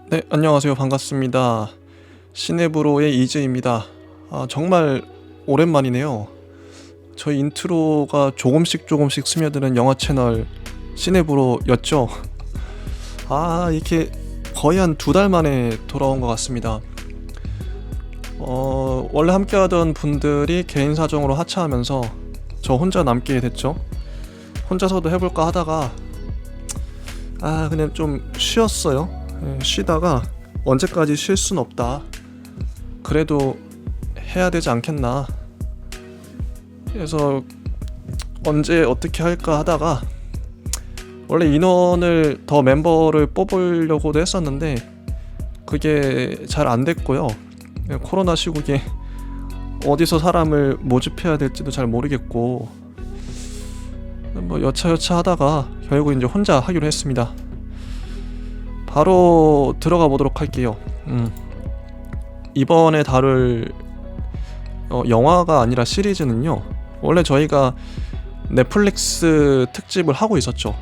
네, 안녕하세요. 반갑습니다. 시네브로의 이즈입니다. 정말 오랜만이네요. 저희 인트로가 조금씩 스며드는 영화 채널 시네브로였죠. 이렇게 거의 한 2달 만에 돌아온 것 같습니다. 원래 함께하던 분들이 개인 사정으로 하차하면서 저 혼자 남게 됐죠. 혼자서도 해볼까 하다가 그냥 좀 쉬었어요. 쉬다가 언제까지 쉴 순 없다. 그래도 해야 되지 않겠나. 그래서 언제 어떻게 할까 하다가 원래 인원을 더 멤버를 뽑으려고도 했었는데 그게 잘 안 됐고요. 코로나 시국에 어디서 사람을 모집해야 될지도 잘 모르겠고 뭐 여차여차 하다가 결국 이제 혼자 하기로 했습니다. 바로 들어가 보도록 할게요. 이번에 다룰 영화가 아니라 시리즈는요, 원래 저희가 넷플릭스 특집을 하고 있었죠.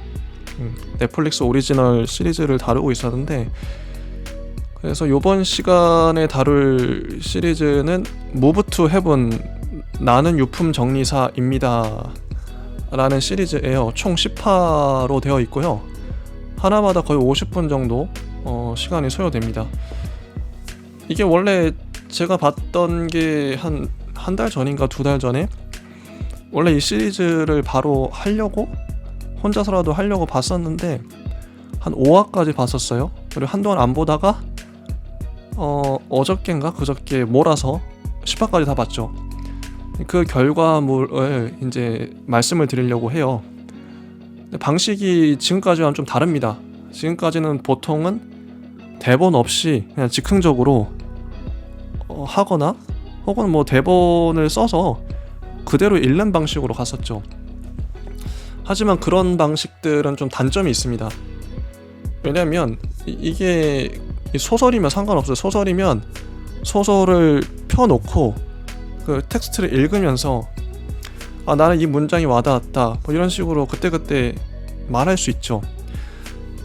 넷플릭스 오리지널 시리즈를 다루고 있었는데, 그래서 이번 시간에 다룰 시리즈는 무브 투 헤븐, 나는 유품 정리사입니다 라는 시리즈예요. 총 10화로 되어 있고요. 하나마다 거의 50분 정도 시간이 소요됩니다. 이게 원래 제가 봤던 게 한 달 전인가 2달 전에 원래 이 시리즈를 바로 하려고 혼자서라도 하려고 봤었는데 한 5화까지 봤었어요. 그리고 한동안 안 보다가 어저께인가 그저께 몰아서 10화까지 다 봤죠. 그 결과물을 이제 말씀을 드리려고 해요. 방식이 지금까지와는 좀 다릅니다. 지금까지는 보통은 대본 없이 그냥 즉흥적으로 하거나 혹은 뭐 대본을 써서 그대로 읽는 방식으로 갔었죠. 하지만 그런 방식들은 좀 단점이 있습니다. 왜냐면 이게 소설이면 상관없어요. 소설이면 소설을 펴놓고 그 텍스트를 읽으면서 나는 이 문장이 와닿았다 뭐 이런 식으로 그때그때 말할 수 있죠.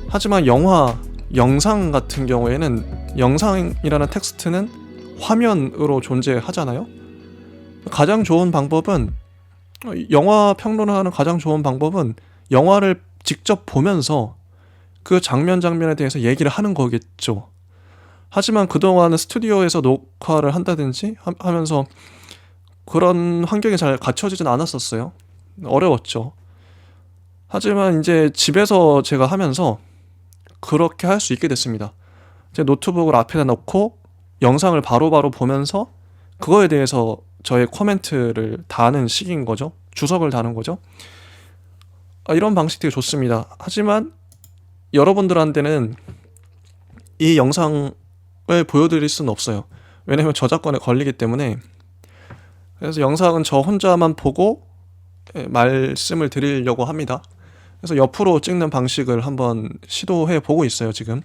하지만 영상 같은 경우에는 영상이라는 텍스트는 화면으로 존재하잖아요. 가장 좋은 방법은 영화 평론을 하는 가장 좋은 방법은 영화를 직접 보면서 그 장면에 대해서 얘기를 하는 거겠죠. 하지만 그동안은 스튜디오에서 녹화를 한다든지 하면서 그런 환경이 잘 갖춰지진 않았었어요. 어려웠죠. 하지만 이제 집에서 제가 하면서 그렇게 할 수 있게 됐습니다. 제 노트북을 앞에다 놓고 영상을 바로바로 보면서 그거에 대해서 저의 코멘트를 다는 식인 거죠. 주석을 다는 거죠. 이런 방식 되게 좋습니다. 하지만 여러분들한테는 이 영상을 보여드릴 수는 없어요. 왜냐면 저작권에 걸리기 때문에. 그래서 영상은 저 혼자만 보고 말씀을 드리려고 합니다. 그래서 옆으로 찍는 방식을 한번 시도해 보고 있어요, 지금.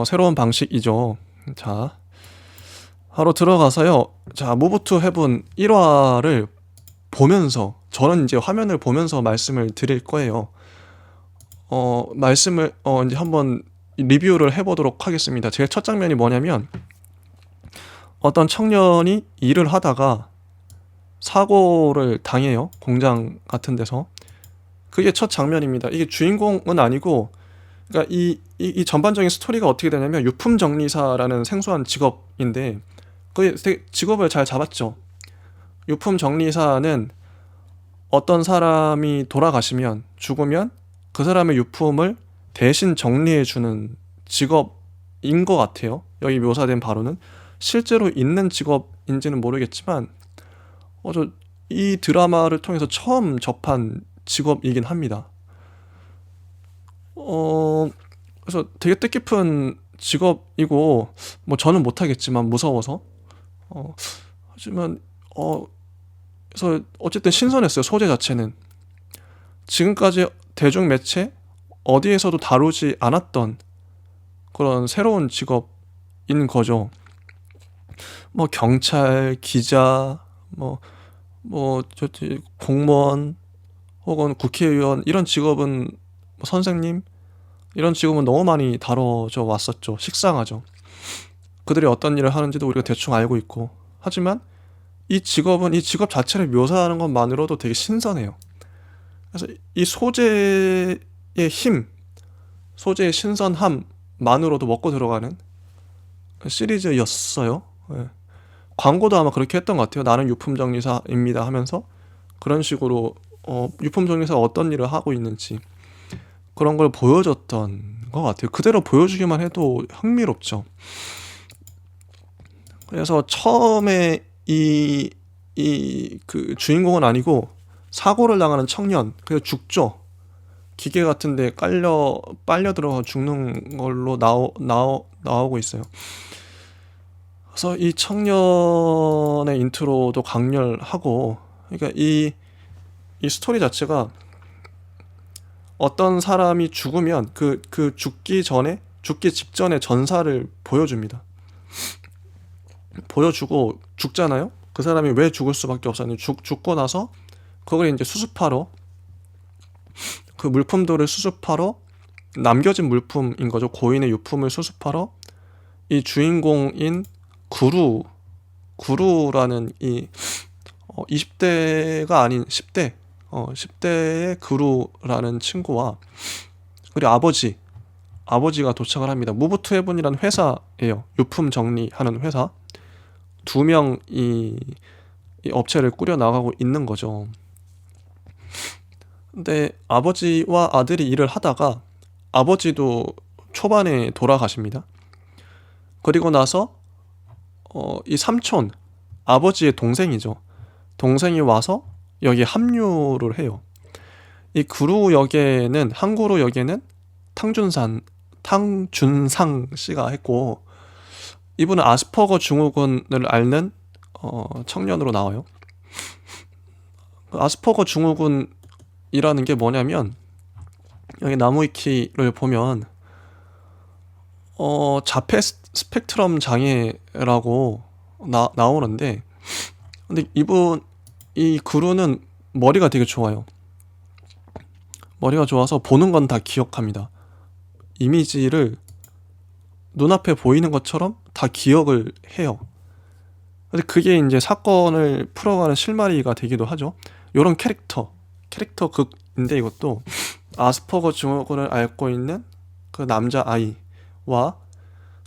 새로운 방식이죠. 자, 바로 들어가서요. 자, 무브 투 헤븐 1화를 보면서, 저는 이제 화면을 보면서 말씀을 드릴 거예요. 말씀을, 이제 한번 리뷰를 해보도록 하겠습니다. 제일 첫 장면이 뭐냐면, 어떤 청년이 일을 하다가 사고를 당해요. 공장 같은 데서. 그게 첫 장면입니다. 이게 주인공은 아니고, 그러니까 이 전반적인 스토리가 어떻게 되냐면 유품 정리사라는 생소한 직업인데 그 직업을 잘 잡았죠. 유품 정리사는 어떤 사람이 돌아가시면 죽으면 그 사람의 유품을 대신 정리해주는 직업인 것 같아요. 여기 묘사된 바로는 실제로 있는 직업인지는 모르겠지만 이 드라마를 통해서 처음 접한 직업이긴 합니다. 그래서 되게 뜻깊은 직업이고 뭐 저는 못하겠지만 무서워서 하지만 그래서 어쨌든 신선했어요. 소재 자체는 지금까지 대중 매체 어디에서도 다루지 않았던 그런 새로운 직업인 거죠. 뭐 경찰, 기자, 공무원 혹은 국회의원 이런 직업은 선생님 이런 직업은 너무 많이 다뤄져 왔었죠. 식상하죠. 그들이 어떤 일을 하는지도 우리가 대충 알고 있고. 하지만 이 직업은 이 직업 자체를 묘사하는 것만으로도 되게 신선해요. 그래서 이 소재의 힘, 소재의 신선함만으로도 먹고 들어가는 시리즈였어요. 예. 광고도 아마 그렇게 했던 것 같아요. 나는 유품정리사입니다 하면서 그런 식으로 유품정리사가 어떤 일을 하고 있는지 그런 걸 보여줬던 것 같아요. 그대로 보여주기만 해도 흥미롭죠. 그래서 처음에 그 주인공은 아니고 사고를 당하는 청년, 그래서 죽죠. 기계 같은데 빨려 들어가 죽는 걸로 나오고 있어요. 그래서 이 청년의 인트로도 강렬하고, 그러니까 이 스토리 자체가 어떤 사람이 죽으면 그 죽기 직전에 전사를 보여줍니다. 보여주고 죽잖아요. 그 사람이 왜 죽을 수밖에 없었는지 죽고 나서 그걸 이제 수습하러, 그 물품들을 수습하러, 남겨진 물품인 거죠. 고인의 유품을 수습하러 이 주인공인 구루라는 이 20대가 아닌 10대의 구루라는 친구와 그리고 아버지가 도착을 합니다. 무브 투 헤븐이라는 회사예요. 유품 정리하는 회사. 두 명 이 업체를 꾸려 나가고 있는 거죠. 근데 아버지와 아들이 일을 하다가 아버지도 초반에 돌아가십니다. 그리고 나서 이 삼촌, 아버지의 동생이죠. 동생이 와서 여기 합류를 해요. 이 항구루 역에는 탕준상 씨가 했고, 이분은 아스퍼거 증후군을 앓는 청년으로 나와요. 아스퍼거 증후군이라는 게 뭐냐면, 여기 나무위키를 보면 자폐 스펙트럼 장애라고 나오는데, 근데 이 그루는 머리가 되게 좋아요. 머리가 좋아서 보는 건 다 기억합니다. 이미지를 눈앞에 보이는 것처럼 다 기억을 해요. 근데 그게 이제 사건을 풀어가는 실마리가 되기도 하죠. 요런 캐릭터 극인데, 이것도 아스퍼거 증후군을 앓고 있는 그 남자아이와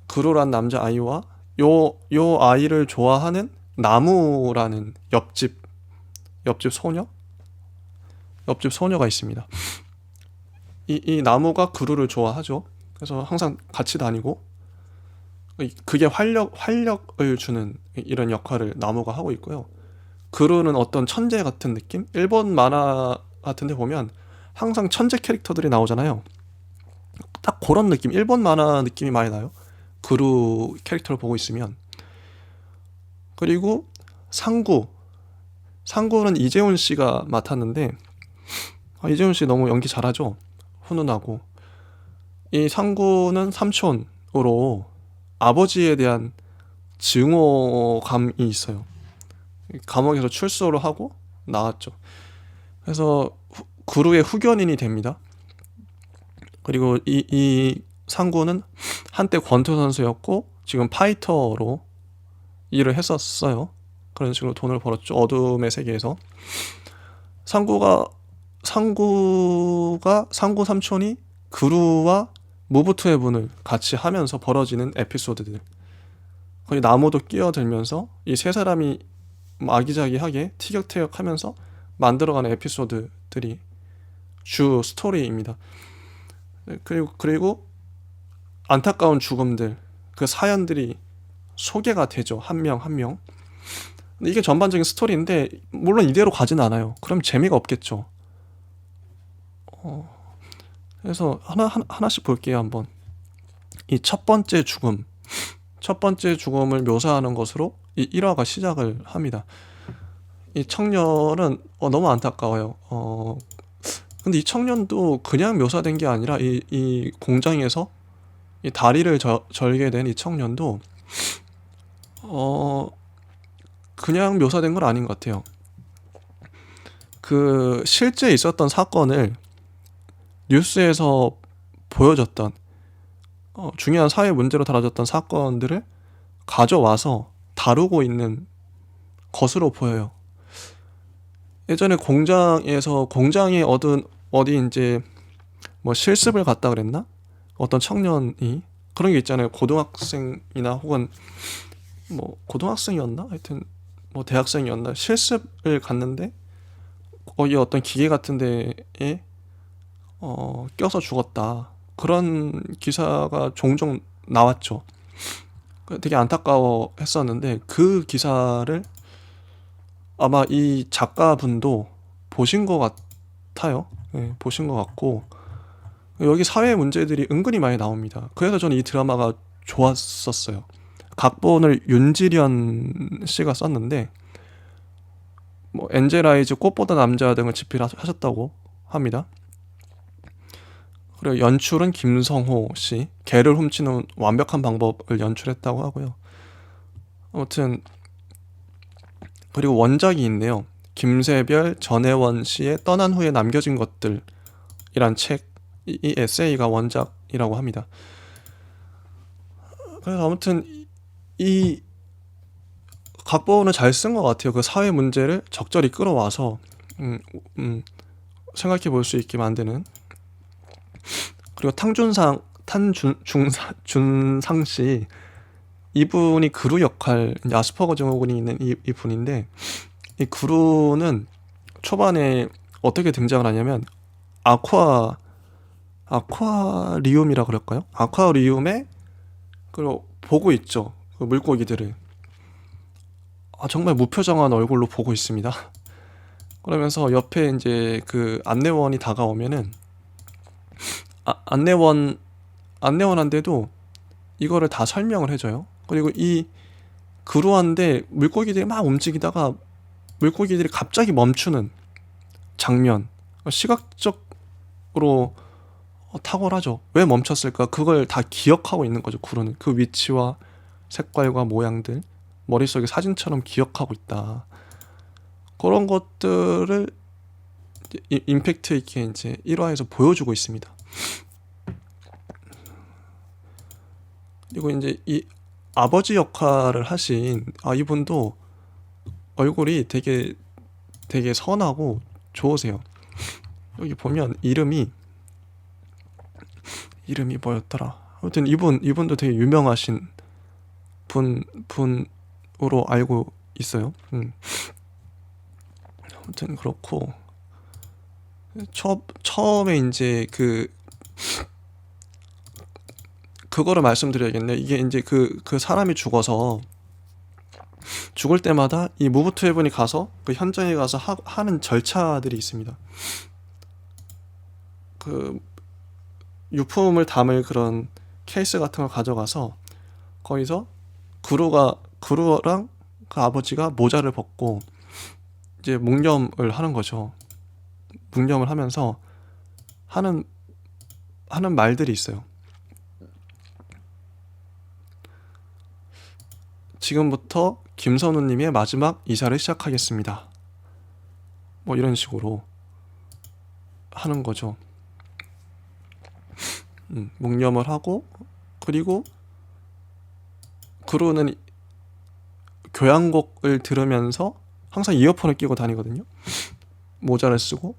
그루란 남자아이와 요 아이를 좋아하는 나무라는 옆집 소녀가 있습니다. 이 나무가 그루를 좋아하죠. 그래서 항상 같이 다니고, 그게 활력을 주는 이런 역할을 나무가 하고 있고요. 그루는 어떤 천재 같은 느낌? 일본 만화 같은 데 보면 항상 천재 캐릭터들이 나오잖아요. 딱 그런 느낌, 일본 만화 느낌이 많이 나요. 그루 캐릭터를 보고 있으면. 그리고 상구는 이재훈 씨가 맡았는데, 이재훈 씨 너무 연기 잘하죠. 훈훈하고. 이 상구는 삼촌으로 아버지에 대한 증오감이 있어요. 감옥에서 출소를 하고 나왔죠. 그래서 그루의 후견인이 됩니다. 그리고 이 상구는 한때 권투 선수였고 지금 파이터로 일을 했었어요. 그런 식으로 돈을 벌었죠. 어둠의 세계에서. 상구 삼촌이 그루와 무브 투 헤븐을 같이 하면서 벌어지는 에피소드들. 거기 나무도 끼어들면서 이 세 사람이 아기자기하게 티격태격하면서 만들어가는 에피소드들이 주 스토리입니다. 그리고 안타까운 죽음들, 그 사연들이 소개가 되죠. 한 명 한 명. 근데 이게 전반적인 스토리인데 물론 이대로 가진 않아요. 그럼 재미가 없겠죠. 그래서 하나씩 볼게요. 한번. 이 첫 번째 죽음을 묘사하는 것으로 이 1화가 시작을 합니다. 이 청년은 너무 안타까워요. 근데 이 청년도 그냥 묘사된 게 아니라 이 공장에서 이 다리를 절게 된 이 청년도 그냥 묘사된 건 아닌 것 같아요. 그 실제 있었던 사건을 뉴스에서 보여졌던 중요한 사회 문제로 다뤄졌던 사건들을 가져와서 다루고 있는 것으로 보여요. 예전에 공장에 얻은 어디 이제 뭐 실습을 갔다 그랬나? 어떤 청년이 그런 게 있잖아요. 고등학생이나 혹은 뭐 고등학생이었나? 하여튼 뭐 대학생이었나? 실습을 갔는데 거기 어떤 기계 같은 데에 껴서 죽었다. 그런 기사가 종종 나왔죠. 되게 안타까워 했었는데 그 기사를 아마 이 작가분도 보신 것 같아요. 네, 보신 것 같고 여기 사회 문제들이 은근히 많이 나옵니다. 그래서 저는 이 드라마가 좋았었어요. 각본을 윤지련 씨가 썼는데 뭐 엔젤아이즈 꽃보다 남자 등을 집필하셨다고 합니다. 그리고 연출은 김성호 씨, 개를 훔치는 완벽한 방법을 연출했다고 하고요. 아무튼 그리고 원작이 있네요. 김세별, 전혜원 씨의 떠난 후에 남겨진 것들이란 책, 이 에세이가 원작이라고 합니다. 그래서 아무튼 이 각본을 잘 쓴 것 같아요. 그 사회 문제를 적절히 끌어와서 생각해 볼 수 있게 만드는. 그리고 준상 씨, 이분이 그루 역할, 이제 아스퍼거 증후군이 있는 이 분인데 이 그루는 초반에 어떻게 등장을 하냐면 아쿠아리움이라 그럴까요? 아쿠아리움에 그리고 보고 있죠. 그 물고기들을. 정말 무표정한 얼굴로 보고 있습니다. 그러면서 옆에 이제 그 안내원이 다가오면은 안내원한테도 이거를 다 설명을 해줘요. 그리고 이 그루한데 물고기들이 막 움직이다가 물고기들이 갑자기 멈추는 장면. 시각적으로 탁월하죠. 왜 멈췄을까? 그걸 다 기억하고 있는 거죠. 그루는 그 위치와 색깔과 모양들 머릿속에 사진처럼 기억하고 있다. 그런 것들을 임팩트 있게 이제 1화에서 보여주고 있습니다. 그리고 이제 이 아버지 역할을 하신 이분도 얼굴이 되게 선하고 좋으세요. 여기 보면 이름이 뭐였더라. 아무튼 이분도 되게 유명하신 분으로 알고 있어요. 아무튼 그렇고 처음에 이제 그거를 말씀드려야겠네. 이게 이제 그 사람이 죽어서 죽을 때마다 이 무브 투 헤븐이 가서 그 현장에 가서 하는 절차들이 있습니다. 그 유품을 담을 그런 케이스 같은 걸 가져가서 거기서 그루랑 그 아버지가 모자를 벗고 이제 묵념을 하는 거죠. 묵념을 하면서 하는 말들이 있어요. 지금부터 김선우님의 마지막 이사를 시작하겠습니다. 뭐 이런 식으로 하는 거죠. 묵념을 하고 그리고 그루는 교향곡을 들으면서 항상 이어폰을 끼고 다니거든요. 모자를 쓰고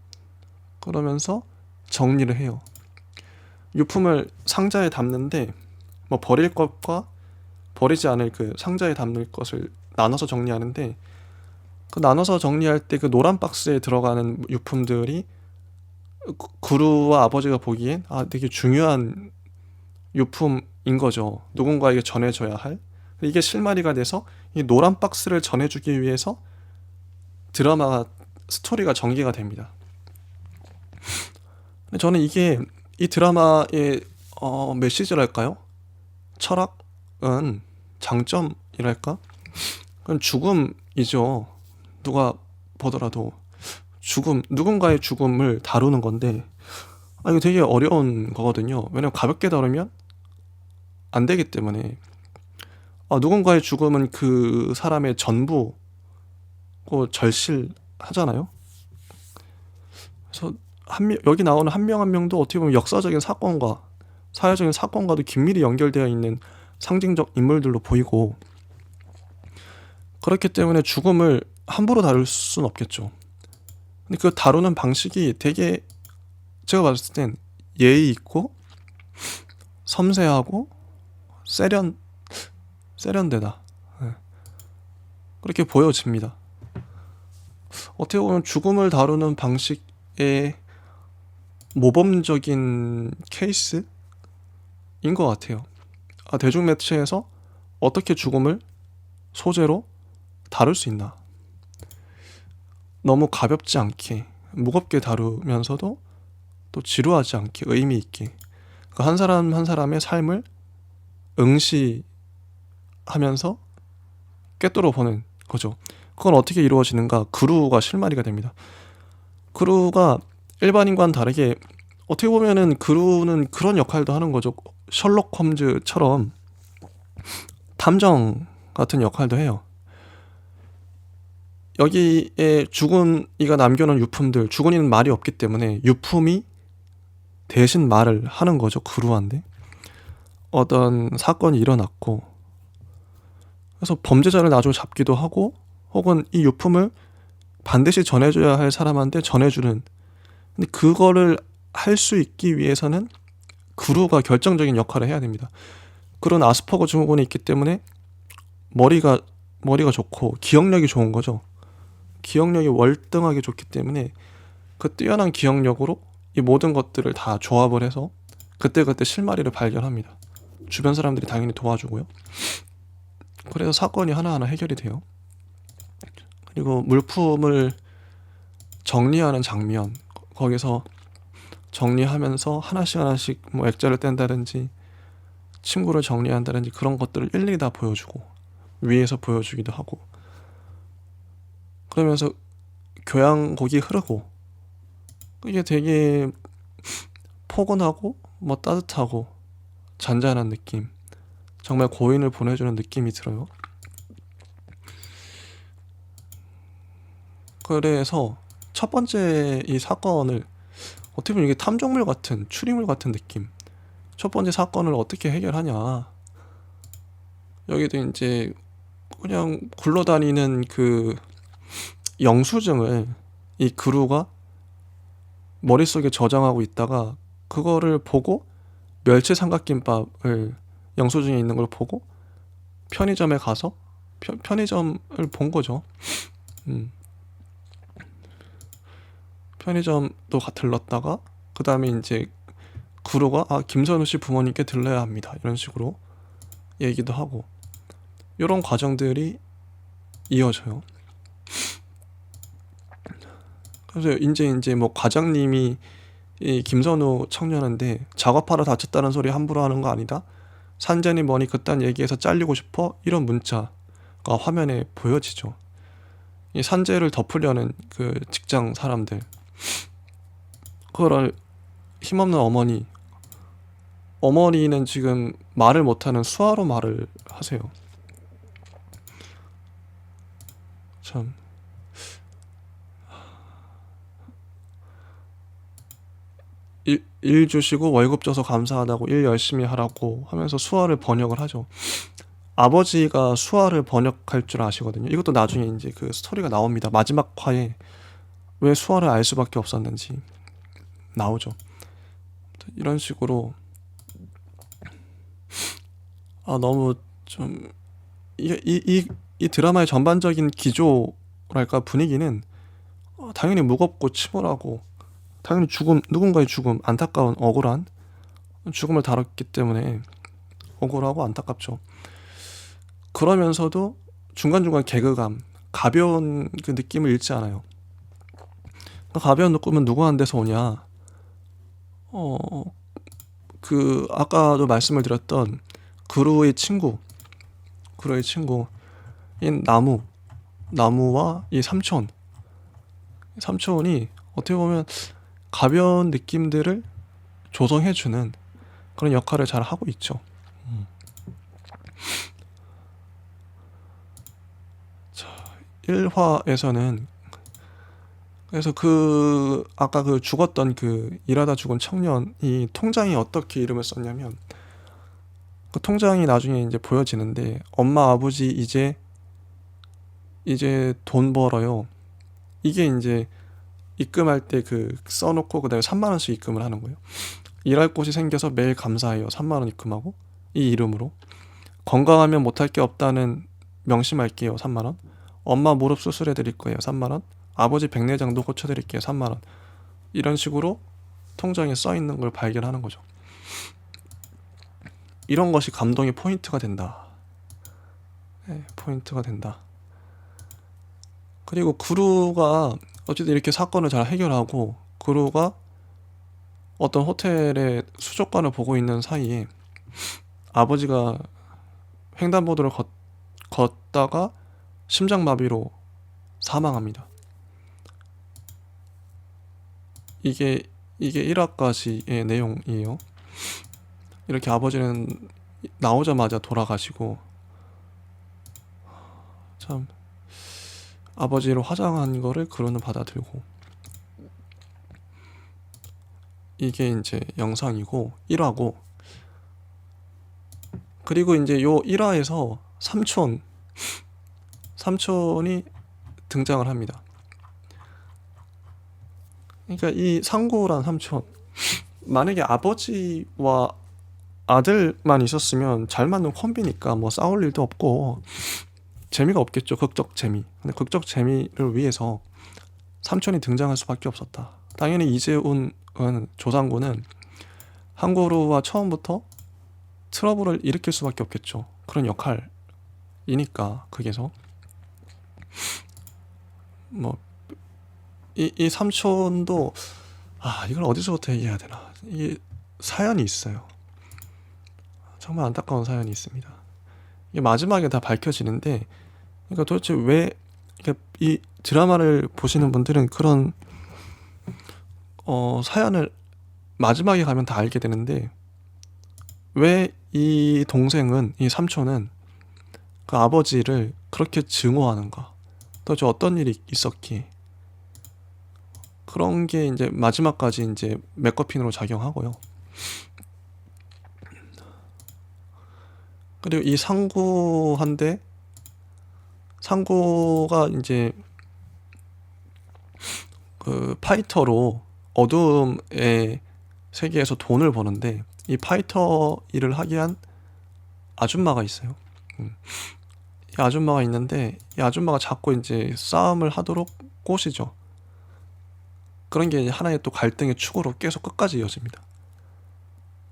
그러면서 정리를 해요. 유품을 상자에 담는데 뭐 버릴 것과 버리지 않을 그 상자에 담을 것을 나눠서 정리하는데 그 나눠서 정리할 때 그 노란 박스에 들어가는 유품들이 그루와 아버지가 보기엔 되게 중요한 유품인 거죠. 누군가에게 전해줘야 할. 이게 실마리가 돼서 이 노란 박스를 전해주기 위해서 스토리가 전개가 됩니다. 저는 이게 이 드라마의 메시지랄까요? 철학은 장점이랄까? 그건 죽음이죠. 누가 보더라도 누군가의 죽음을 다루는 건데 이거 되게 어려운 거거든요. 왜냐면 가볍게 다루면 안 되기 때문에 누군가의 죽음은 그 사람의 전부고 절실하잖아요. 그래서 여기 나오는 한 명 한 명도 어떻게 보면 역사적인 사건과 사회적인 사건과도 긴밀히 연결되어 있는 상징적 인물들로 보이고, 그렇기 때문에 죽음을 함부로 다룰 수는 없겠죠. 근데 그 다루는 방식이 되게 제가 봤을 땐 예의 있고 섬세하고 세련되다. 네. 그렇게 보여집니다. 어떻게 보면 죽음을 다루는 방식의 모범적인 케이스인 것 같아요. 대중 매체에서 어떻게 죽음을 소재로 다룰 수 있나. 너무 가볍지 않게, 무겁게 다루면서도 또 지루하지 않게, 의미 있게 그 한 사람 한 사람의 삶을 응시하면서 꿰뚫어 보는 거죠. 그건 어떻게 이루어지는가? 그루가 실마리가 됩니다. 그루가 일반인과는 다르게 어떻게 보면은 그루는 그런 역할도 하는 거죠. 셜록 홈즈처럼 탐정 같은 역할도 해요. 여기에 죽은이가 남겨놓은 유품들, 죽은이는 말이 없기 때문에 유품이 대신 말을 하는 거죠. 그루한테 어떤 사건이 일어났고, 그래서 범죄자를 나중에 잡기도 하고, 혹은 이 유품을 반드시 전해줘야 할 사람한테 전해주는. 근데 그거를 할 수 있기 위해서는 그루가 결정적인 역할을 해야 됩니다. 그런 아스퍼거 증후군이 있기 때문에 머리가 좋고 기억력이 좋은 거죠. 기억력이 월등하게 좋기 때문에 그 뛰어난 기억력으로 이 모든 것들을 다 조합을 해서 그때그때 실마리를 발견합니다. 주변 사람들이 당연히 도와주고요. 그래서 사건이 하나하나 해결이 돼요. 그리고 물품을 정리하는 장면, 거기서 정리하면서 하나씩 뭐 액자를 뗀다든지 침구를 정리한다든지 그런 것들을 일일이 다 보여주고 위에서 보여주기도 하고, 그러면서 교향곡이 흐르고, 이게 되게 포근하고 뭐 따뜻하고 잔잔한 느낌, 정말 고인을 보내주는 느낌이 들어요. 그래서 첫 번째 이 사건을 어떻게 보면 이게 탐정물 같은, 추리물 같은 느낌. 첫 번째 사건을 어떻게 해결하냐. 여기도 이제 그냥 굴러다니는 그 영수증을 이 그루가 머릿속에 저장하고 있다가 그거를 보고, 멸치 삼각김밥을 영수증에 있는 걸 보고 편의점에 가서 편의점을 본 거죠. 편의점도 들렀다가 그 다음에 이제 그루가 김선우 씨 부모님께 들러야 합니다, 이런 식으로 얘기도 하고, 이런 과정들이 이어져요. 그래서 이제 뭐 과장님이 이 김선우 청년한테 작업하러 다쳤다는 소리 함부로 하는 거 아니다, 산전이 뭐니 그딴 얘기해서 잘리고 싶어, 이런 문자가 화면에 보여지죠. 이 산재를 덮으려는 그 직장 사람들, 그거를 힘없는 어머니는 지금 말을 못하는 수화로 말을 하세요. 참 일 주시고 월급 줘서 감사하다고 일 열심히 하라고 하면서 수화를 번역을 하죠. 아버지가 수화를 번역할 줄 아시거든요. 이것도 나중에 이제 그 스토리가 나옵니다. 마지막 화에 왜 수화를 알 수밖에 없었는지 나오죠. 이런 식으로 너무 좀 이 드라마의 전반적인 기조랄까, 분위기는 당연히 무겁고 침울하고, 당연히 누군가의 죽음, 안타까운 억울한 죽음을 다뤘기 때문에 억울하고 안타깝죠. 그러면서도 중간중간 개그감, 가벼운 그 느낌을 잃지 않아요. 가벼운 느낌은 누구한테서 오냐? 그 아까도 말씀을 드렸던 그루의 친구인 나무와 이 삼촌이 어떻게 보면 가벼운 느낌들을 조성해주는 그런 역할을 잘 하고 있죠. 자, 1화에서는 그래서 아까 그 죽었던 그 일하다 죽은 청년이 통장에 어떻게 이름을 썼냐면, 그 통장이 나중에 이제 보여지는데, 엄마 아버지 이제 돈 벌어요. 이게 이제 입금할 때 그 써놓고 그다음에 3만 원씩 입금을 하는 거예요. 일할 곳이 생겨서 매일 감사해요. 3만 원 입금하고 이 이름으로. 건강하면 못할 게 없다는 명심할게요. 3만 원. 엄마 무릎 수술해 드릴 거예요. 3만 원. 아버지 백내장도 고쳐 드릴게요. 3만 원. 이런 식으로 통장에 써 있는 걸 발견하는 거죠. 이런 것이 감동의 포인트가 된다. 네, 포인트가 된다. 그리고 그루가 어쨌든 이렇게 사건을 잘 해결하고, 그루가 어떤 호텔의 수족관을 보고 있는 사이에 아버지가 횡단보도를 걷다가 심장마비로 사망합니다. 이게 1화까지의 내용이에요. 이렇게 아버지는 나오자마자 돌아가시고, 참 아버지를 화장한 거를 그루는 받아들고, 이게 이제 영상이고 1화고, 그리고 이제 요 1화에서 삼촌이 등장을 합니다. 그러니까 이 상구란 삼촌, 만약에 아버지와 아들만 있었으면 잘 맞는 콤비니까 뭐 싸울 일도 없고 재미가 없겠죠. 극적 재미. 근데 극적 재미를 위해서 삼촌이 등장할 수밖에 없었다. 당연히 이재훈은, 조상구는 한구루와 처음부터 트러블을 일으킬 수밖에 없겠죠. 그런 역할이니까. 극에서 뭐 이 삼촌도, 이걸 어디서부터 얘기해야 되나, 이게 사연이 있어요. 정말 안타까운 사연이 있습니다. 이게 마지막에 다 밝혀지는데, 그러니까 도대체 왜, 그러니까 이 드라마를 보시는 분들은 그런 사연을 마지막에 가면 다 알게 되는데, 왜 이 삼촌은 그 아버지를 그렇게 증오하는가, 도대체 어떤 일이 있었기에, 그런 게 이제 마지막까지 이제 맥거핀으로 작용하고요. 그리고 이 상구가 이제 그 파이터로 어둠의 세계에서 돈을 버는데, 이 파이터 일을 하게 한 아줌마가 있어요. 이 아줌마가 있는데, 이 아줌마가 자꾸 이제 싸움을 하도록 꼬시죠. 그런 게 하나의 또 갈등의 축으로 계속 끝까지 이어집니다.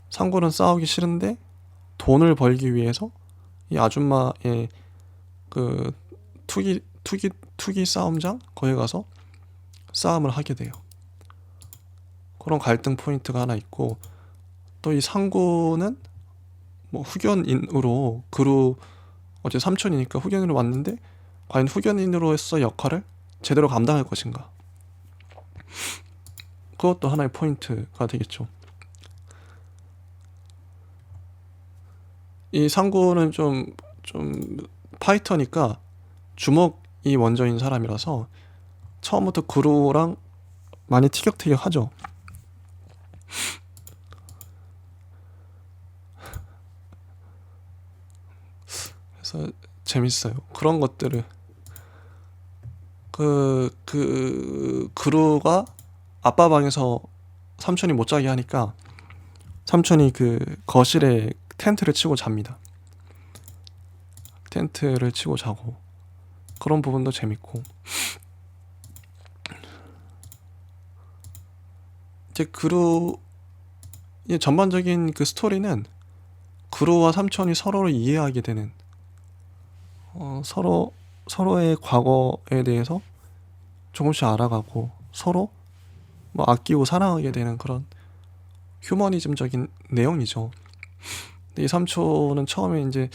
상구는 싸우기 싫은데 돈을 벌기 위해서 이 아줌마의 그 투기 싸움장, 거기 가서 싸움을 하게 돼요. 그런 갈등 포인트가 하나 있고, 또 이 상구는 뭐 후견인으로, 어제 삼촌이니까 후견인으로 왔는데, 과연 후견인으로서 역할을 제대로 감당할 것인가, 그것도 하나의 포인트가 되겠죠. 이 상구는 좀 파이터니까 주먹이 먼저인 사람이라서 처음부터 그루랑 많이 티격태격하죠. 그래서 재밌어요. 그런 것들을, 그루가 아빠 방에서 삼촌이 못 자게 하니까 삼촌이 그 거실에 텐트를 치고 잡니다. 텐트를 치고 자고, 그런 부분도 재밌고, 이제 전반적인 그 스토리는 그루와 삼촌이 서로를 이해하게 되는, 서로의 과거에 대해서 조금씩 알아가고, 서로 뭐 아끼고 사랑하게 되는 그런 휴머니즘적인 내용이죠. 근데 이 삼촌은 처음에 이제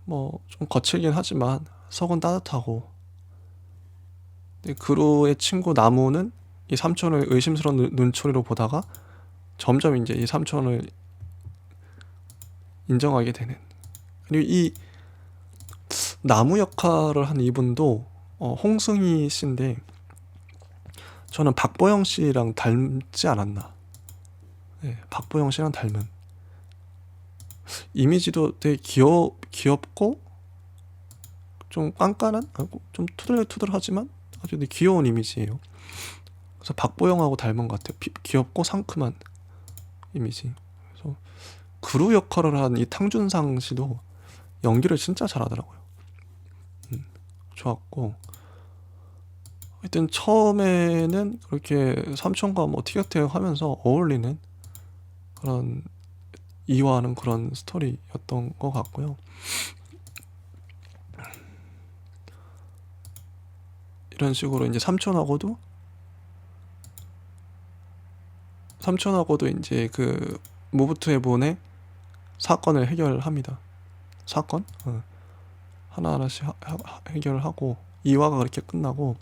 뭐 좀 거칠긴 하지만 속은 따뜻하고, 그루의 친구 나무는 이 삼촌을 의심스러운 눈초리로 보다가 점점 이제 이 삼촌을 인정하게 되는. 그리고 이 나무 역할을 한 이분도 홍승희 씨인데, 저는 박보영 씨랑 닮지 않았나. 네, 박보영 씨랑 닮은. 이미지도 되게 귀엽고 좀 깐깐한, 좀 투덜투덜하지만 아주 귀여운 이미지예요. 그래서 박보영하고 닮은 것 같아요. 귀엽고 상큼한 이미지. 그래서 그루 역할을 한 이 탕준상 씨도 연기를 진짜 잘하더라고요. 좋았고, 하여튼 처음에는 그렇게 삼촌과 뭐 티격태격 하면서 어울리는 그런 이화하는 그런 스토리였던 것 같고요. 이런 식으로 이제 삼촌하고도 이제 그 모부투의 사건을 해결합니다. 사건? 하나하나씩 해결을 하고 2화가 그렇게 끝나고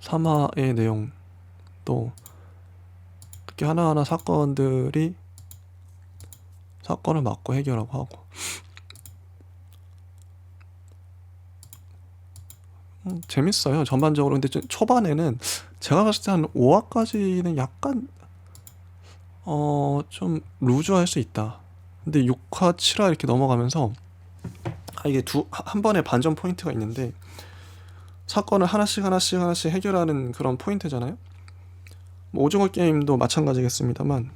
3화의 내용도 그렇게 하나하나 사건을 맡고 해결하고 하고 재밌어요. 전반적으로. 근데 초반에는 제가 봤을 때 한 5화까지는 약간 좀 루즈할 수 있다. 근데 6화, 7화 이렇게 넘어가면서 이게 한 번에 반전 포인트가 있는데, 사건을 하나씩 해결하는 그런 포인트잖아요. 뭐 오징어 게임도 마찬가지겠습니다만,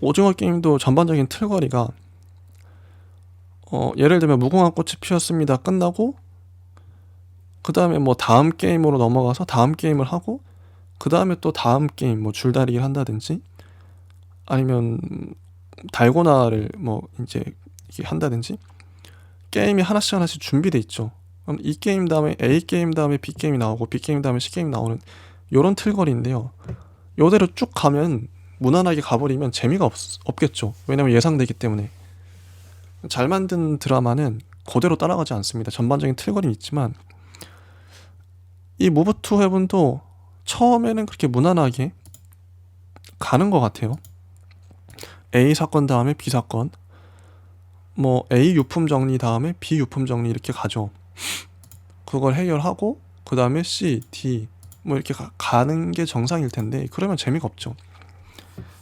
오징어 게임도 전반적인 틀거리가 예를 들면 무궁화 꽃이 피었습니다 끝나고 그 다음에 뭐 다음 게임으로 넘어가서 다음 게임을 하고 그 다음에 또 다음 게임 뭐 줄다리기를 한다든지 아니면 달고나를 뭐 이제 이렇게 한다든지 게임이 하나씩 준비돼 있죠. 그럼 이 게임 다음에 A 게임 다음에 B 게임이 나오고 B 게임 다음에 C 게임이 나오는 요런 틀거리인데요. 요대로 쭉 가면 무난하게 가버리면 재미가 없겠죠. 왜냐면 예상되기 때문에. 잘 만든 드라마는 그대로 따라가지 않습니다. 전반적인 틀거리는 있지만 이 무브 투 헤븐도 처음에는 그렇게 무난하게 가는 것 같아요. A 사건 다음에 B 사건, 뭐 A 유품 정리 다음에 B 유품 정리 이렇게 가죠. 그걸 해결하고 그 다음에 C, D 뭐 이렇게 가는 게 정상일 텐데 그러면 재미가 없죠.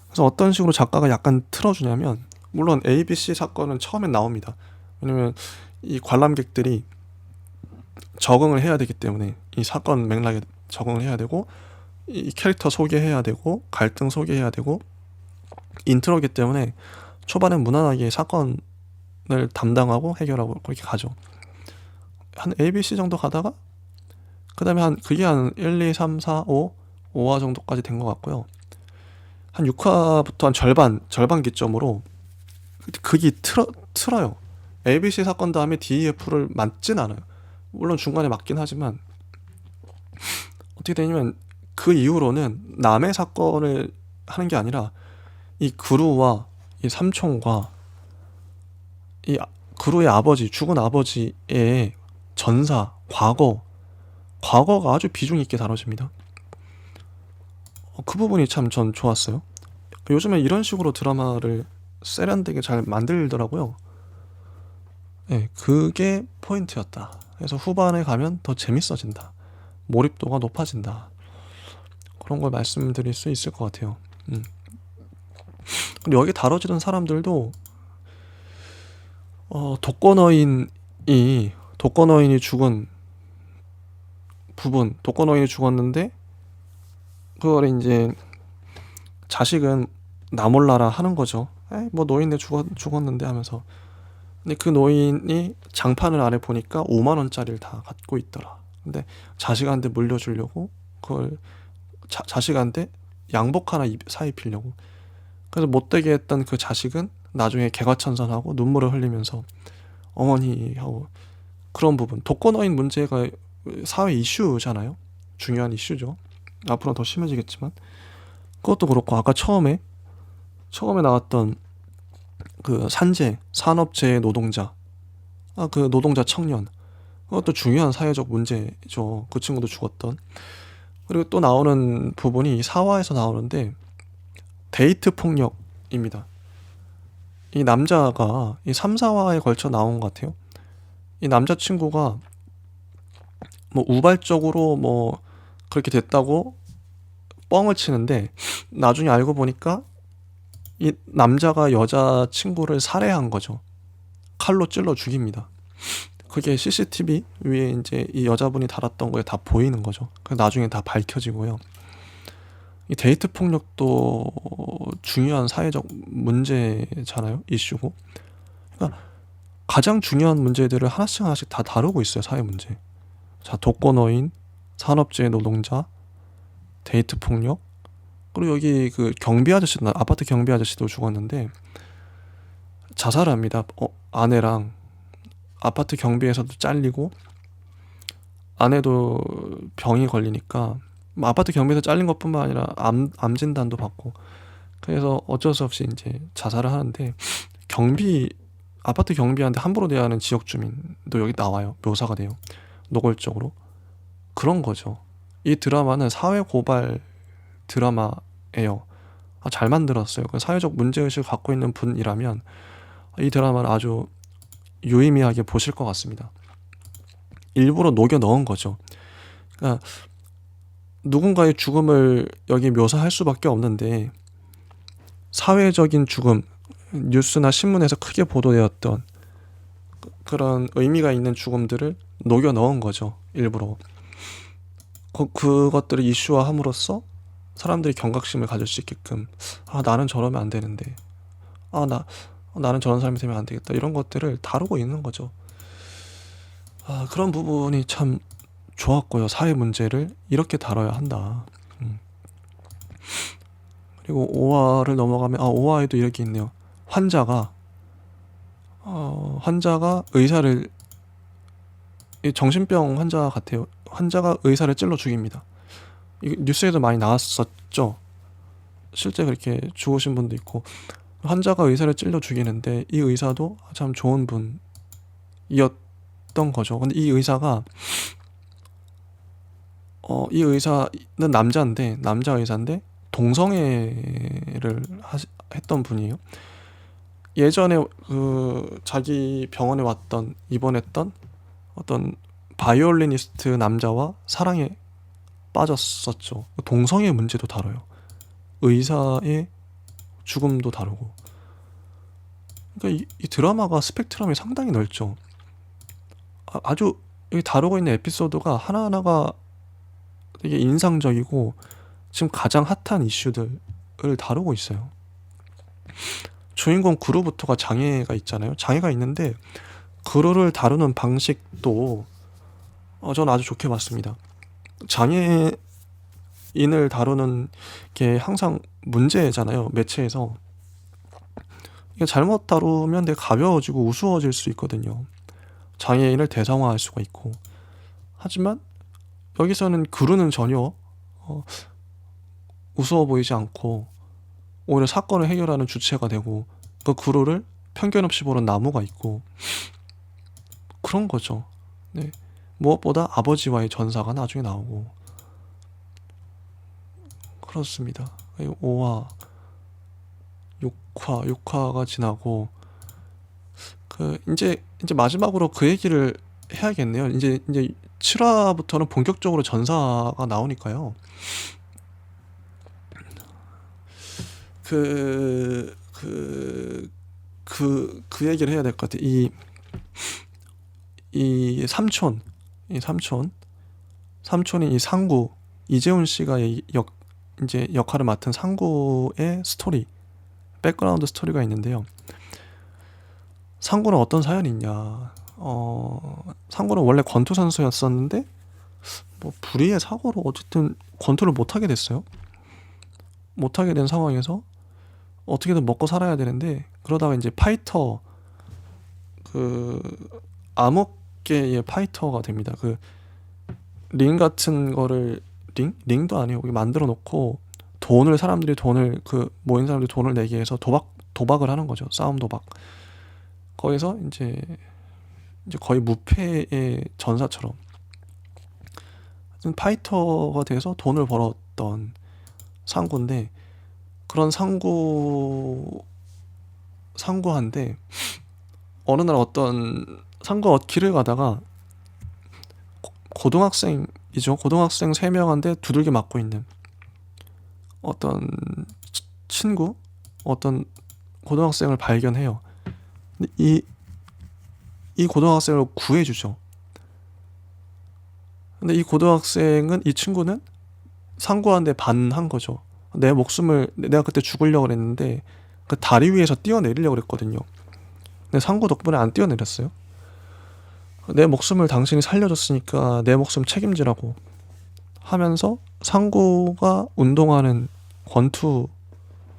그래서 어떤 식으로 작가가 약간 틀어주냐면, 물론 A, B, C 사건은 처음엔 나옵니다. 왜냐면 이 관람객들이 적응을 해야 되기 때문에 이 사건 맥락에 적응을 해야 되고 이 캐릭터 소개해야 되고 갈등 소개해야 되고 인트로기 때문에 초반엔 무난하게 사건을 담당하고 해결하고 그렇게 가죠. 한 A, B, C 정도 가다가 그 다음에 그게 한 1, 2, 3, 4, 5화 정도까지 된 것 같고요. 한 6화부터 한 절반 기점으로 그게 틀어요. ABC 사건 다음에 DEF를 맞진 않아요. 물론 중간에 맞긴 하지만 어떻게 되냐면 그 이후로는 남의 사건을 하는 게 아니라 이 그루와 이 삼촌과 이 그루의 아버지, 죽은 아버지의 전사, 과거가 아주 비중 있게 다뤄집니다. 그 부분이 참 전 좋았어요. 요즘에 이런 식으로 드라마를 세련되게 잘 만들더라고요. 네, 그게 포인트였다. 그래서 후반에 가면 더 재밌어진다. 몰입도가 높아진다. 그런 걸 말씀드릴 수 있을 것 같아요. 근데 여기 다뤄지는 사람들도 독거노인이 죽은 부분, 독거노인이 죽었는데 그걸 이제 자식은 나 몰라라 하는 거죠. 뭐 노인네 죽었는데 하면서. 근데 그 노인이 장판을 아래 보니까 5만 원짜리를 다 갖고 있더라. 근데 자식한테 물려주려고 그걸 자식한테 양복 하나 사입히려고. 그래서 못되게 했던 그 자식은 나중에 개과천선하고 눈물을 흘리면서 어머니 하고 그런 부분. 독거노인 문제가 사회 이슈잖아요. 중요한 이슈죠. 앞으로 더 심해지겠지만 그것도 그렇고 아까 처음에 나왔던 그 산업재해 노동자, 그 노동자 청년, 그것도 중요한 사회적 문제죠. 그 친구도 죽었던. 그리고 또 나오는 부분이 4화에서 나오는데 데이트 폭력입니다. 이 남자가 이 3, 4화에 걸쳐 나온 것 같아요. 이 남자친구가 뭐 우발적으로 뭐 그렇게 됐다고 뻥을 치는데, 나중에 알고 보니까 이 남자가 여자 친구를 살해한 거죠. 칼로 찔러 죽입니다. 그게 CCTV 위에 이제 이 여자분이 달았던 거에 다 보이는 거죠. 나중에 다 밝혀지고요. 이 데이트 폭력도 중요한 사회적 문제잖아요. 이슈고. 그러니까 가장 중요한 문제들을 하나씩 하나씩 다 다루고 있어요. 사회 문제. 자, 독거노인, 산업재해 노동자, 데이트 폭력, 그리고 여기 그 경비 아저씨, 아파트 경비 아저씨도 죽었는데 자살합니다. 아내랑. 아파트 경비에서도 잘리고, 아내도 병이 걸리니까 뭐 아파트 경비에서 잘린 것뿐만 아니라 암 진단도 받고, 그래서 어쩔 수 없이 이제 자살을 하는데, 경비 아파트 경비한테 함부로 대하는 지역 주민도 여기 나와요. 묘사가 돼요. 노골적으로. 그런 거죠. 이 드라마는 사회 고발 드라마예요. 잘 만들었어요. 사회적 문제의식을 갖고 있는 분이라면 이 드라마를 아주 유의미하게 보실 것 같습니다. 일부러 녹여 넣은 거죠. 그러니까 누군가의 죽음을 여기 묘사할 수밖에 없는데, 사회적인 죽음, 뉴스나 신문에서 크게 보도되었던 그런 의미가 있는 죽음들을 녹여 넣은 거죠. 일부러. 그것들을 이슈화함으로써 사람들이 경각심을 가질 수 있게끔, 나는 저러면 안 되는데, 나는 저런 사람이 되면 안 되겠다, 이런 것들을 다루고 있는 거죠. 그런 부분이 참 좋았고요. 사회 문제를 이렇게 다뤄야 한다. 그리고 5화를 넘어가면 5화에도 이렇게 있네요. 환자가 의사를, 정신병 환자 같아요. 환자가 의사를 찔러 죽입니다. 이 뉴스에도 많이 나왔었죠. 실제 그렇게 죽으신 분도 있고, 환자가 의사를 찔러 죽이는데 이 의사도 참 좋은 분이었던 거죠. 근데 이 의사가 이 의사는 남자 의사인데 동성애를 했던 분이에요. 예전에 그 자기 병원에 입원했던 어떤 바이올리니스트 남자와 사랑에 빠졌었죠. 동성애 문제도 다뤄요. 의사의 죽음도 다루고. 그러니까 이 드라마가 스펙트럼이 상당히 넓죠. 아주 여기 다루고 있는 에피소드가 하나하나가 되게 인상적이고 지금 가장 핫한 이슈들을 다루고 있어요. 주인공 그루부터가 장애가 있잖아요. 장애가 있는데 그루를 다루는 방식도 저는 아주 좋게 봤습니다. 장애인을 다루는 게 항상 문제잖아요. 매체에서. 이게 잘못 다루면 되게 가벼워지고 우스워질 수 있거든요. 장애인을 대상화할 수가 있고. 하지만 여기서는 그루는 전혀 우스워 보이지 않고 오히려 사건을 해결하는 주체가 되고, 그 그루를 편견 없이 보는 나무가 있고, 그런 거죠. 네. 무엇보다 아버지와의 전사가 나중에 나오고. 그렇습니다. 5화, 6화가 지나고, 이제 마지막으로 그 얘기를 해야겠네요. 이제 7화부터는 본격적으로 전사가 나오니까요. 그 얘기를 해야 될 것 같아. 이 삼촌인 이 상구, 이재훈 씨가 이제 역할을 맡은 상구의 스토리, 백그라운드 스토리가 있는데요. 상구는 어떤 사연이 있냐. 상구는 원래 권투 선수였었는데 뭐 불의의 사고로 어쨌든 권투를 못하게 됐어요. 못하게 된 상황에서 어떻게든 먹고 살아야 되는데, 그러다가 이제 파이터, 암흑계의 파이터가 됩니다. 링 같은 거를, 링도 아니에요. 만들어 놓고 사람들이 모인 사람들이 돈을 내게 해서 도박을 하는 거죠. 싸움 도박. 거기서 이제 거의 무패의 전사처럼 파이터가 돼서 돈을 벌었던 상구인데, 그런 상구한테 어느 날 어떤 상구가 길을 가다가 고등학생이죠. 고등학생 3명한테 두들겨 맞고 있는 어떤 친구, 어떤 고등학생을 발견해요. 근데 이 고등학생을 구해주죠. 근데 이 고등학생은, 이 친구는 상구한테 반한 거죠. 내 목숨을, 내가 그때 죽으려고 그랬는데 그 다리 위에서 뛰어내리려고 그랬거든요. 근데 상구 덕분에 안 뛰어내렸어요. 내 목숨을 당신이 살려줬으니까 내 목숨 책임지라고 하면서 상구가 운동하는 권투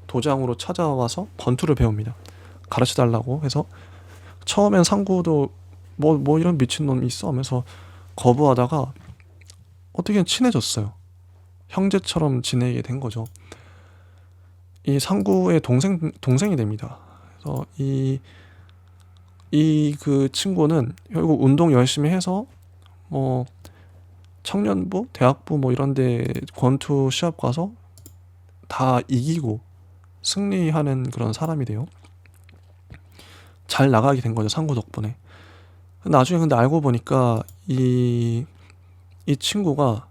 도장으로 찾아와서 권투를 배웁니다. 가르쳐달라고 해서 처음엔 상구도 뭐 이런 미친놈이 있어 하면서 거부하다가 어떻게 친해졌어요. 형제처럼 지내게 된 거죠. 이 상구의 동생이 됩니다. 그래서 그 친구는 결국 운동 열심히 해서 뭐 청년부, 대학부 뭐 이런데 권투 시합 가서 다 이기고 승리하는 그런 사람이 돼요. 잘 나가게 된 거죠, 상구 덕분에. 나중에 근데 알고 보니까 이 친구가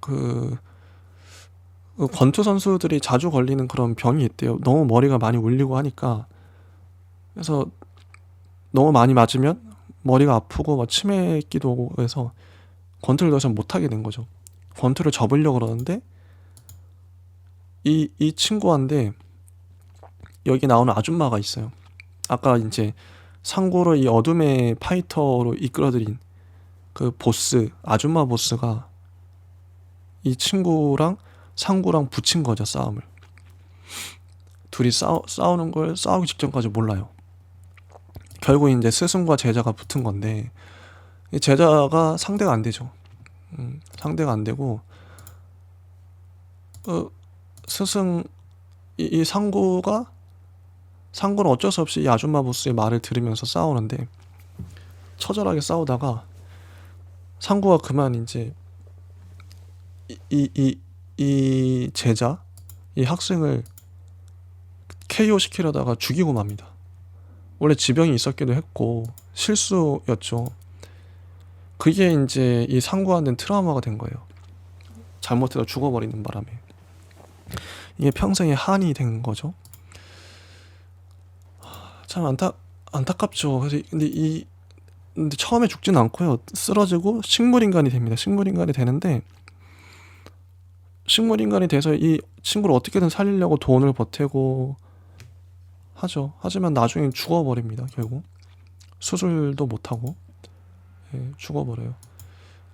그 권투 선수들이 자주 걸리는 그런 병이 있대요. 너무 머리가 많이 울리고 하니까. 그래서 너무 많이 맞으면 머리가 아프고 막 치매기도 오고 해서 권투를 더 이상 못하게 된 거죠. 권투를 접으려고 그러는데 이 친구한테 여기 나오는 아줌마가 있어요. 아까 이제 상구를 이 어둠의 파이터로 이끌어들인 그 보스, 아줌마 보스가 이 친구랑 상구랑 붙인 거죠, 싸움을. 둘이 싸우는 걸 싸우기 직전까지 몰라요. 결국 이제 스승과 제자가 붙은 건데 이 제자가 상대가 안 되죠. 상대가 안 되고 스승 이 상구는 어쩔 수 없이 이 아줌마 보스의 말을 들으면서 싸우는데 처절하게 싸우다가 상구가 그만 이제 이 제자, 이 학생을 KO 시키려다가 죽이고 맙니다. 원래 지병이 있었기도 했고 실수였죠. 그게 이제 이 상구한테는 트라우마가 된 거예요. 잘못해서 죽어버리는 바람에. 이게 평생의 한이 된 거죠. 참 안타깝죠. 그래서 근데 처음에 죽진 않고요. 쓰러지고 식물인간이 됩니다. 식물인간이 되는데 식물인간이 돼서 이 친구를 어떻게든 살리려고 돈을 보태고 하죠. 하지만 나중에 죽어버립니다. 결국 수술도 못하고 죽어버려요.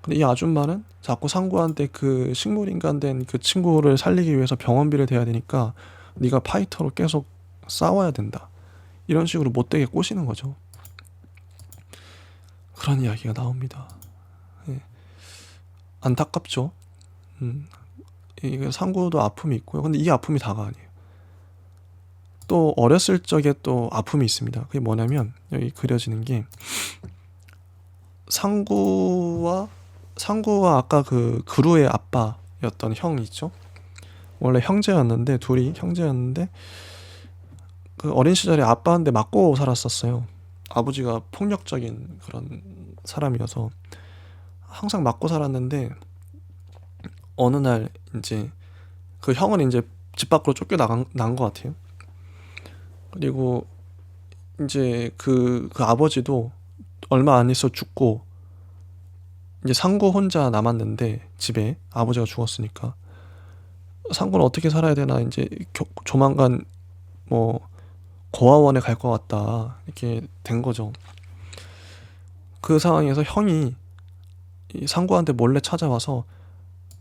근데 이 아줌마는 자꾸 상구한테 그 식물인간 된 그 친구를 살리기 위해서 병원비를 대야 되니까 네가 파이터로 계속 싸워야 된다, 이런 식으로 못되게 꼬시는 거죠. 그런 이야기가 나옵니다. 안타깝죠. 이게 상구도 아픔이 있고요. 근데 이 아픔이 다가 아니에요. 또 어렸을 적에 또 아픔이 있습니다. 그게 뭐냐면 여기 그려지는 게 상구와 아까 그 그루의 아빠였던 형이 있죠. 원래 형제였는데 둘이 형제였는데 그 어린 시절에 아빠한테 맞고 살았었어요. 아버지가 폭력적인 그런 사람이어서 항상 맞고 살았는데 어느 날 이제 그 형은 이제 집 밖으로 쫓겨난 것 같아요. 그리고 이제 그 아버지도 얼마 안 있어 죽고 이제 상구 혼자 남았는데 집에 아버지가 죽었으니까 상구는 어떻게 살아야 되나 이제 조만간 뭐 고아원에 갈 것 같다 이렇게 된 거죠. 그 상황에서 형이 이 상구한테 몰래 찾아와서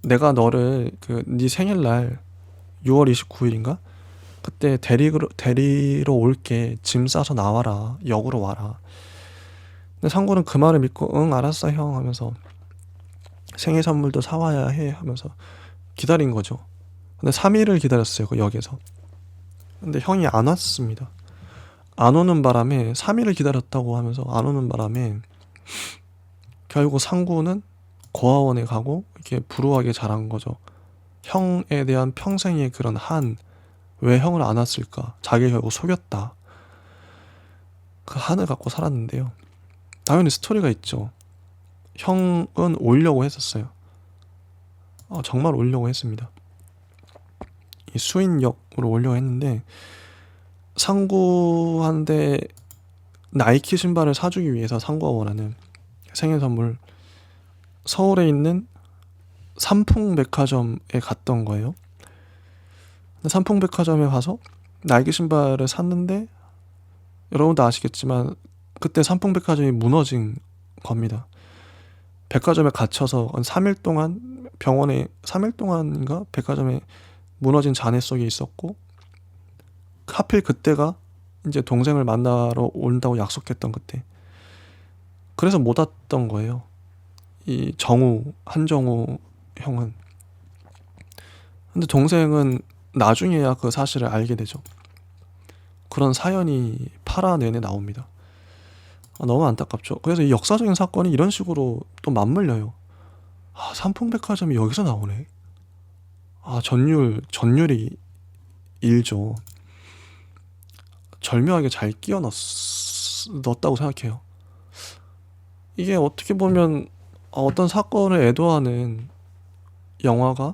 내가 너를 네 생일날 6월 29일인가 그때 데리러 올게, 짐 싸서 나와라, 역으로 와라. 근데 상구는 그 말을 믿고 응 알았어 형 하면서 생일 선물도 사와야 해 하면서 기다린 거죠. 근데 3일을 기다렸어요, 그 역에서. 근데 형이 안 왔습니다. 안 오는 바람에 3일을 기다렸다고 하면서 안 오는 바람에 결국 상구는 고아원에 가고 이렇게 불우하게 자란 거죠. 형에 대한 평생의 그런 왜 형을 안 왔을까? 자기 결국 속였다. 그 한을 갖고 살았는데요. 당연히 스토리가 있죠. 형은 오려고 했었어요. 정말 오려고 했습니다. 이 수인역으로 오려고 했는데 상구한테 나이키 신발을 사주기 위해서 상구가 원하는 생일 선물 서울에 있는 삼풍백화점에 갔던 거예요. 삼풍백화점에 가서 나이키 신발을 샀는데 여러분도 아시겠지만 그때 삼풍백화점이 무너진 겁니다. 백화점에 갇혀서 한 3일 동안 병원에 3일 동안인가 백화점에 무너진 잔해 속에 있었고 하필 그때가 이제 동생을 만나러 온다고 약속했던 그때. 그래서 못 왔던 거예요. 이 한정우 형은. 근데 동생은 나중에야 그 사실을 알게 되죠. 그런 사연이 8화 내내 나옵니다. 너무 안타깝죠. 그래서 이 역사적인 사건이 이런 식으로 또 맞물려요. 삼풍백화점이 여기서 나오네. 전율이 일죠. 절묘하게 잘 끼워 넣었다고 생각해요. 이게 어떻게 보면 어떤 사건을 애도하는 영화가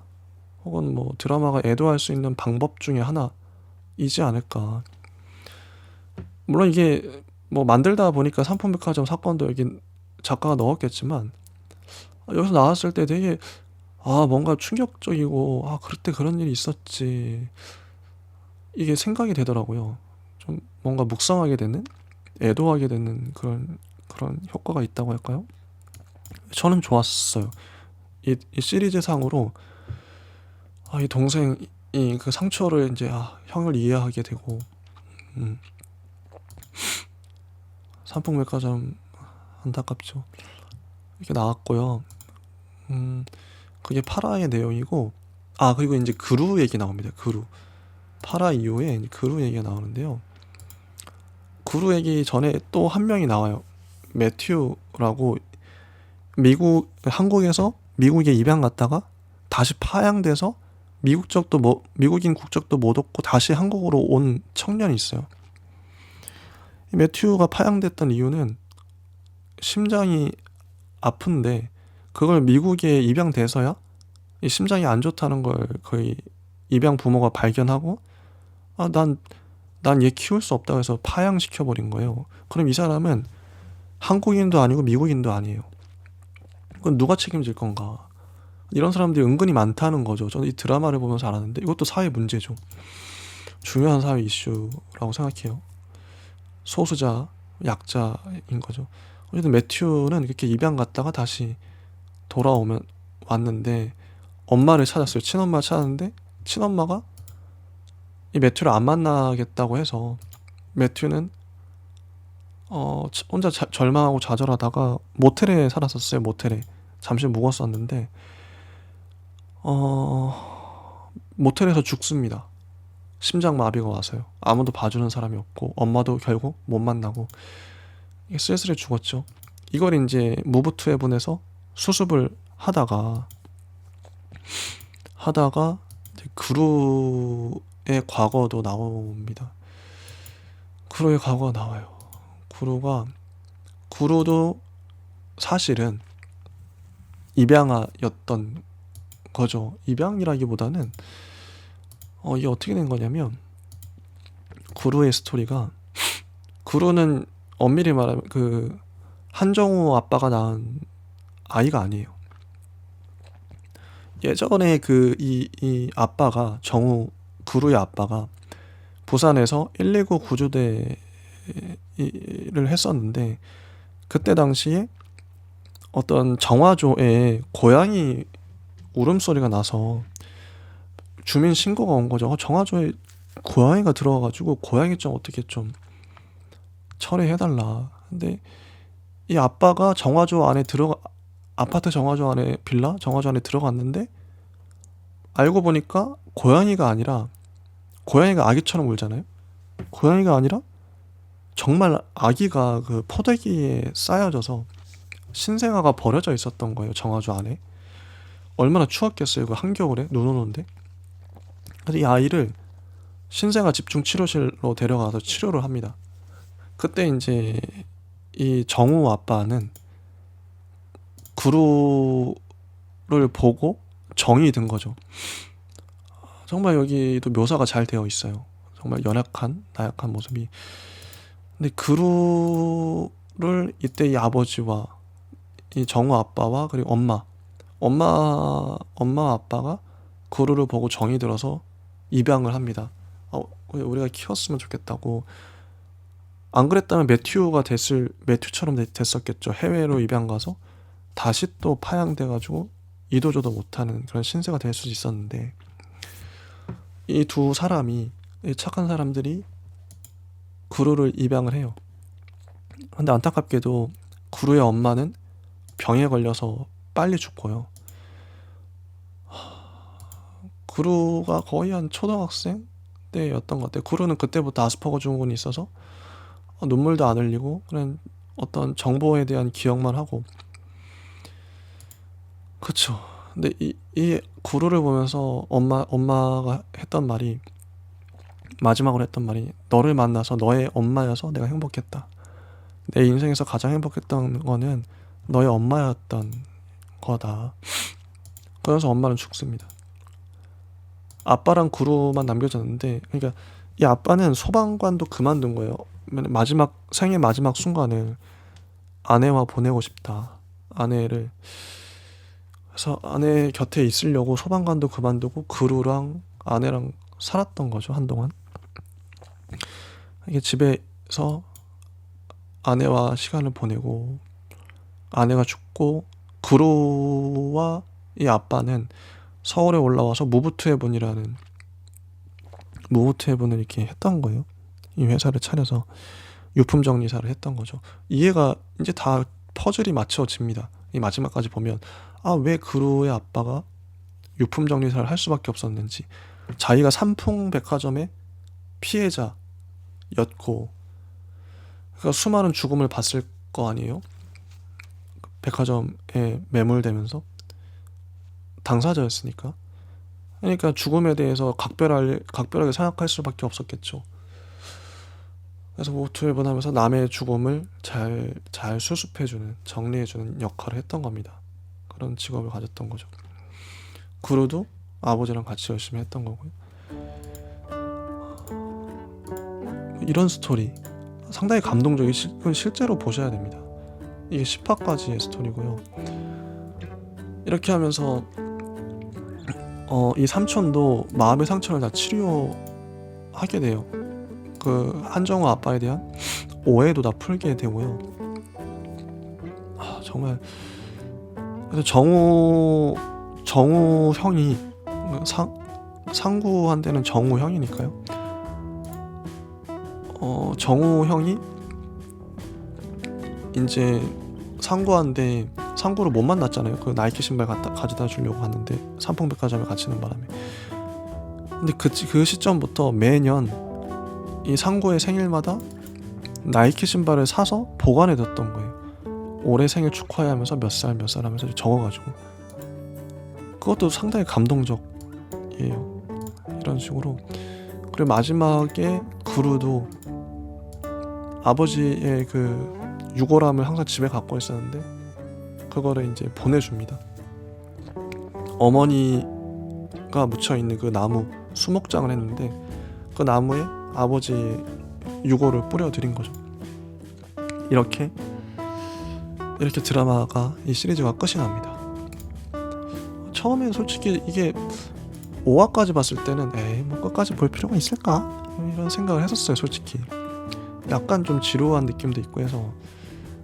혹은 뭐 드라마가 애도할 수 있는 방법 중에 하나이지 않을까. 물론 이게 뭐 만들다 보니까 삼풍백화점 사건도 여기 작가가 넣었겠지만 여기서 나왔을 때 되게 뭔가 충격적이고 그때 그런 일이 있었지 이게 생각이 되더라고요. 좀 뭔가 묵상하게 되는 애도하게 되는 그런 효과가 있다고 할까요? 저는 좋았어요. 이 시리즈 상으로 이 동생이 그 상처를 이제 형을 이해하게 되고 삼풍백화점 안타깝죠. 이렇게 나왔고요. 그게 8화의 내용이고 그리고 이제 그루 얘기 나옵니다. 그루 8화 이후에 그루 얘기가 나오는데요. 그루 얘기 전에 또 한 명이 나와요. 매튜라고 한국에서 미국에 입양 갔다가 다시 파양돼서 미국인 국적도 못 얻고 다시 한국으로 온 청년이 있어요. 이 매튜가 파양됐던 이유는 심장이 아픈데 그걸 미국에 입양돼서야 이 심장이 안 좋다는 걸 거의 입양 부모가 발견하고 난 얘 키울 수 없다고 해서 파양시켜버린 거예요. 그럼 이 사람은 한국인도 아니고 미국인도 아니에요. 그건 누가 책임질 건가? 이런 사람들이 은근히 많다는 거죠. 저는 이 드라마를 보면서 알았는데 이것도 사회 문제죠. 중요한 사회 이슈라고 생각해요. 소수자, 약자인 거죠. 어쨌든 매튜는 그렇게 입양 갔다가 다시 왔는데 엄마를 찾았어요. 친엄마를 찾았는데 친엄마가 이 매튜를 안 만나겠다고 해서 매튜는 혼자 절망하고 좌절하다가 모텔에 살았었어요. 모텔에 잠시 묵었었는데 모텔에서 죽습니다. 심장마비가 와서요. 아무도 봐주는 사람이 없고 엄마도 결국 못 만나고 쓸쓸해 죽었죠. 이걸 이제 무브 투 헤븐에서 수습을 하다가 이제 그루의 과거도 나옵니다. 그루의 과거가 나와요. 그루도 사실은 입양아였던 거죠. 입양이라기보다는 이게 어떻게 된 거냐면 그루의 스토리가 그루는 엄밀히 말하면 그 한정우 아빠가 낳은 아이가 아니에요. 예전에 이 아빠가 그루의 아빠가 부산에서 119 구조대를 했었는데 그때 당시에 어떤 정화조에 고양이 울음소리가 나서 주민 신고가 온 거죠. 정화조에 고양이가 들어와가지고 고양이 좀 어떻게 좀 처리해달라. 근데 이 아빠가 아파트 정화조 안에 빌라 정화조 안에 들어갔는데 알고 보니까 고양이가 아기처럼 울잖아요. 고양이가 아니라 정말 아기가 그 포대기에 쌓여져서 신생아가 버려져 있었던 거예요. 정화조 안에. 얼마나 추웠겠어요. 그 한겨울에 눈 오는데. 그래서 이 아이를 신생아 집중치료실로 데려가서 치료를 합니다. 그때 이제 이 정우 아빠는 구루를 보고 정이 든 거죠. 정말 여기도 묘사가 잘 되어 있어요. 정말 연약한 나약한 모습이. 근데 구루를 이때 이 아버지와 이 정우 아빠와 그리고 엄마 아빠가 구루를 보고 정이 들어서 입양을 합니다. 우리가 키웠으면 좋겠다고. 안 그랬다면 매튜처럼 됐었겠죠. 해외로 입양 가서 다시 또 파양돼가지고 이도저도 못하는 그런 신세가 될 수 있었는데, 이 두 사람이, 이 착한 사람들이 구루를 입양을 해요. 근데 안타깝게도 구루의 엄마는 병에 걸려서 빨리 죽고요. 구루가 거의 한 초등학생 때였던 것 같아요. 구루는 그때부터 아스퍼거 증후군이 있어서 눈물도 안 흘리고 그냥 어떤 정보에 대한 기억만 하고. 그쵸. 근데 이 구루를 보면서 엄마가 마지막으로 했던 말이, 너를 만나서 너의 엄마여서 내가 행복했다. 내 인생에서 가장 행복했던 거는 너의 엄마였던 거다. 그래서 엄마는 죽습니다. 아빠랑 구루만 남겨졌는데, 그러니까 이 아빠는 소방관도 그만둔 거예요. 생의 마지막 순간을 아내와 보내고 싶다. 그래서 아내 곁에 있으려고 소방관도 그만두고 구루랑 아내랑 살았던 거죠, 한동안. 이게 집에서 아내와 시간을 보내고, 아내가 죽고 구루와 이 아빠는 서울에 올라와서 무브투해본을 이렇게 했던 거예요. 이 회사를 차려서 유품 정리사를 했던 거죠. 이해가 이제 다 퍼즐이 맞춰집니다. 이 마지막까지 보면 왜 구루의 아빠가 유품 정리사를 할 수밖에 없었는지, 자기가 삼풍백화점의 피해자였고, 그러니까 수많은 죽음을 봤을 거 아니에요. 백화점에 매몰되면서 당사자였으니까. 그러니까 죽음에 대해서 각별하게 생각할 수밖에 없었겠죠. 그래서 모투해본 하면서 남의 죽음을 잘 수습해주는, 정리해주는 역할을 했던 겁니다. 그런 직업을 가졌던 거죠. 구루도 아버지랑 같이 열심히 했던 거고요. 이런 스토리 상당히 감동적이, 실제로 보셔야 됩니다. 이게 10화까지의 스토리고요. 이렇게 하면서 이 삼촌도 마음의 상처를 다 치료하게 돼요. 그 한정우 아빠에 대한 오해도 다 풀게 되고요. 정말. 그래서 정우 형이, 상구한테는 정우 형이니까요. 정우 형이 이제 상구를 못 만났잖아요. 그 나이키 신발 가져다 주려고 갔는데 삼풍백화점에 갇히는 바람에. 근데 그 시점부터 매년 이 상구의 생일마다 나이키 신발을 사서 보관해 뒀던 거예요. 올해 생일 축하해 하면서 몇 살 하면서 적어가지고. 그것도 상당히 감동적이에요. 이런 식으로. 그리고 마지막에 구루도 아버지의 그 유골함을 항상 집에 갖고 있었는데 그거를 이제 보내줍니다. 어머니가 묻혀있는 그 나무 수목장을 했는데 그 나무에 아버지의 유골을 뿌려드린 거죠. 이렇게 드라마가, 이 시리즈가 끝이 납니다. 처음엔 솔직히 이게 5화까지 봤을 때는 뭐 끝까지 볼 필요가 있을까? 이런 생각을 했었어요, 솔직히. 약간 좀 지루한 느낌도 있고 해서.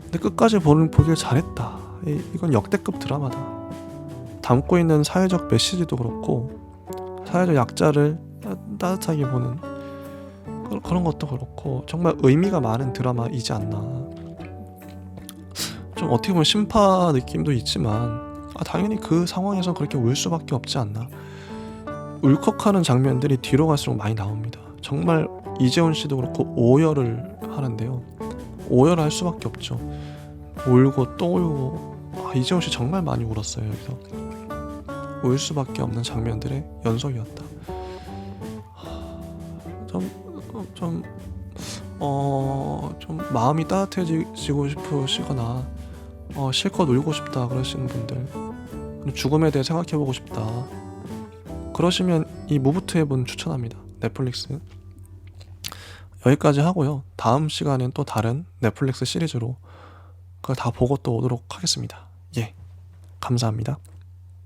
근데 끝까지 보길 잘했다. 이건 역대급 드라마다. 담고 있는 사회적 메시지도 그렇고, 사회적 약자를 따뜻하게 보는 그런 것도 그렇고, 정말 의미가 많은 드라마이지 않나. 좀 어떻게 보면 심파 느낌도 있지만 당연히 그 상황에서 그렇게 울 수밖에 없지 않나. 울컥하는 장면들이 뒤로 갈수록 많이 나옵니다. 정말 이재훈 씨도 그렇고 오열을 하는데요. 오열을 할 수밖에 없죠. 울고 또 울고. 이재훈 씨 정말 많이 울었어요. 여기서 울 수밖에 없는 장면들의 연속이었다. 좀 마음이 따뜻해지고 싶으시거나 실컷 울고 싶다 그러시는 분들, 죽음에 대해 생각해보고 싶다 그러시면 이 무브 투 헤븐 추천합니다. 넷플릭스. 여기까지 하고요. 다음 시간엔 또 다른 넷플릭스 시리즈로 그걸 다 보고 또 오도록 하겠습니다. 예, 감사합니다.